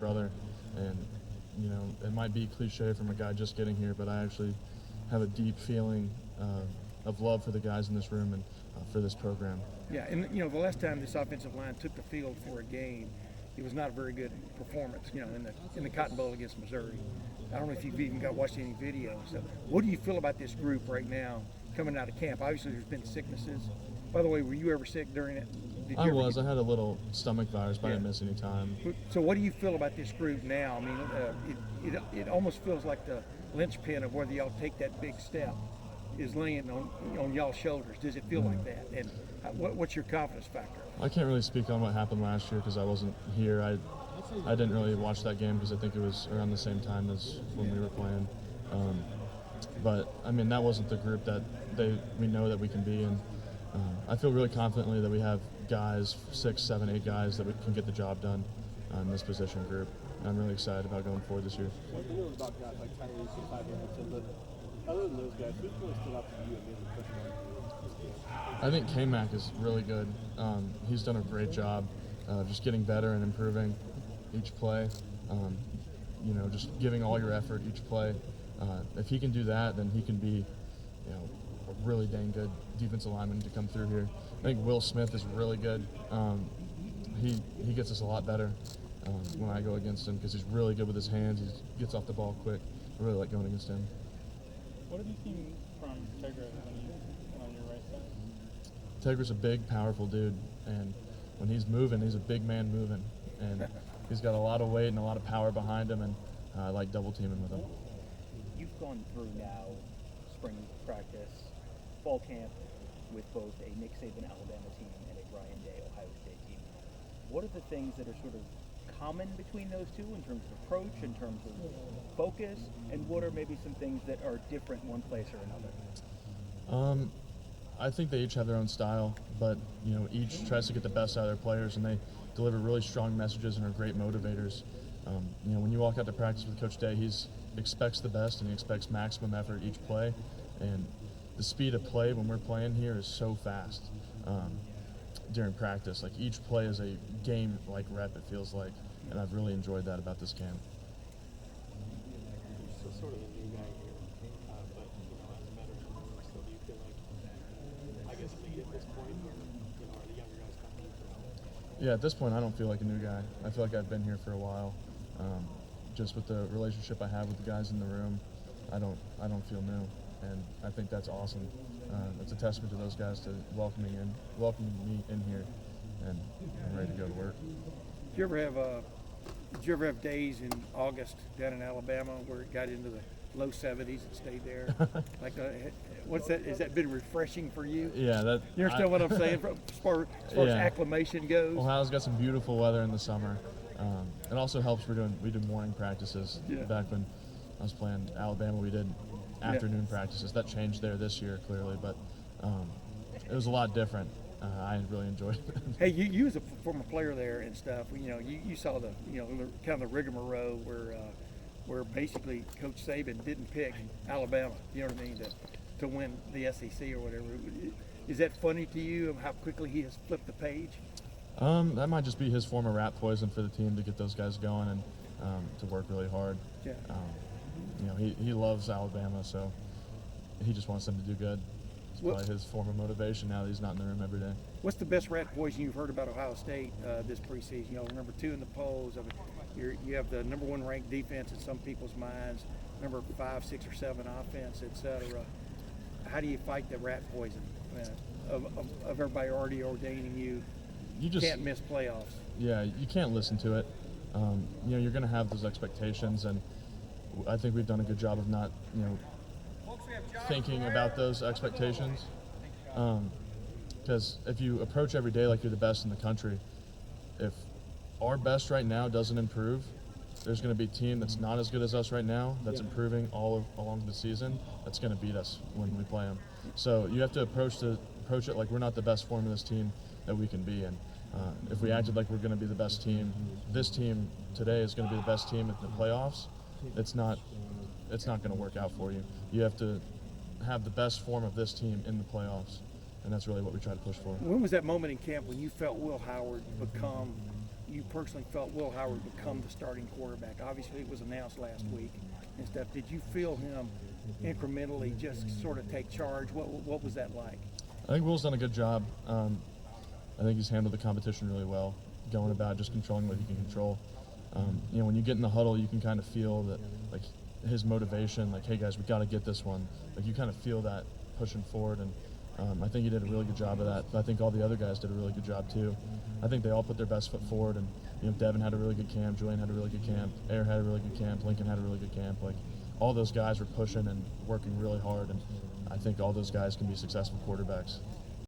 brother, and it might be cliche from a guy just getting here, but I actually have a deep feeling of love for the guys in this room and for this program. Yeah, and the last time this offensive line took the field for a game, it was not a very good performance. In the Cotton Bowl against Missouri. I don't know if you've even watched any videos. So, what do you feel about this group right now coming out of camp? Obviously, there's been sicknesses. By the way, were you ever sick during it? I had a little stomach virus, but I didn't miss any time. So what do you feel about this group now? I mean, it almost feels like the linchpin of whether y'all take that big step is laying on y'all's shoulders. Does it feel like that? And what's your confidence factor? I can't really speak on what happened last year because I wasn't here. I didn't really watch that game because I think it was around the same time as when we were playing. But I mean, that wasn't the group that we know that we can be, and I feel really confidently that we have guys, 6, 7, 8 guys that we can get the job done in this position group. I'm really excited about going forward this year. I know about guys like Tyler and Ty Hamilton, but other than those guys, who's really stood out to you and made an impression on you? I think K-Mac is really good. He's done a great job just getting better and improving each play. Just giving all your effort each play. If he can do that, then he can be, a really dang good defensive lineman to come through here. I think Will Smith is really good. He gets us a lot better when I go against him because he's really good with his hands. He gets off the ball quick. I really like going against him. What have you seen from Tegra on your right side? Tegra's a big, powerful dude, and when he's moving, he's a big man moving, and he's got a lot of weight and a lot of power behind him, and I like double teaming with him. You've gone through now spring practice, fall camp with both a Nick Saban Alabama team and a Ryan Day Ohio State team. What are the things that are sort of common between those two in terms of approach, in terms of focus, and what are maybe some things that are different one place or another? I think they each have their own style, but each tries to get the best out of their players, and they deliver really strong messages and are great motivators. When you walk out to practice with Coach Day, he expects the best and he expects maximum effort each play, and the speed of play when we're playing here is so fast during practice. Like each play is a game like rep, it feels like, and I've really enjoyed that about this camp. So sort of a new guy here, but as a veteran, so do you feel like, I guess maybe at this point, are the younger guys coming in for help? Yeah, at this point I don't feel like a new guy. I feel like I've been here for a while. Just with the relationship I have with the guys in the room, I don't feel new, and I think that's awesome. It's a testament to those guys to welcoming me in here, and I'm ready to go to work. Did you ever have days in August down in Alabama where it got into the low 70s and stayed there? Like, what's that? Has that been refreshing for you? Yeah, You understand what I'm saying as far as acclimation goes? Ohio's got some beautiful weather in the summer. It also helps we do morning practices. Back when I was playing Alabama, we did afternoon practices. That changed there this year clearly, but it was a lot different. I really enjoyed it. Hey, you as a former player there and stuff, you saw the kind of the rigmarole where basically Coach Saban didn't pick Alabama, you know what I mean, to win the SEC or whatever. Is that funny to you, how quickly he has flipped the page? That might just be his form of rat poison for the team to get those guys going and to work really hard. Yeah. He loves Alabama, so he just wants them to do good. It's probably his form of motivation now that he's not in the room every day. What's the best rat poison you've heard about Ohio State this preseason? Number 2 in the polls. You have the number 1 ranked defense in some people's minds, number 5, 6, or 7 offense, etc. How do you fight the rat poison of everybody already ordaining you? You just can't miss playoffs. Yeah, you can't listen to it. You're going to have those expectations, and I think we've done a good job of not, thinking about those expectations. Because if you approach every day like you're the best in the country, if our best right now doesn't improve, there's going to be a team that's not as good as us right now that's improving all along the season that's going to beat us when we play them. So you have to approach it like we're not the best form of this team that we can be in. If we acted like we're going to be the best team, this team today is going to be the best team in the playoffs. It's not going to work out for you. You have to have the best form of this team in the playoffs, and that's really what we try to push for. When was that moment in camp when you felt Will Howard become you personally felt Will Howard become the starting quarterback? Obviously, it was announced last week and stuff. Did you feel him incrementally just sort of take charge? What was that like? I think Will's done a good job. I think he's handled the competition really well, going about just controlling what he can control. When you get in the huddle, you can kind of feel that, like, his motivation, like, hey guys, we got to get this one. Like, you kind of feel that pushing forward, and I think he did a really good job of that. But I think all the other guys did a really good job too. I think they all put their best foot forward, and Devin had a really good camp, Julian had a really good camp, Air had a really good camp, Lincoln had a really good camp. Like, all those guys were pushing and working really hard, and I think all those guys can be successful quarterbacks.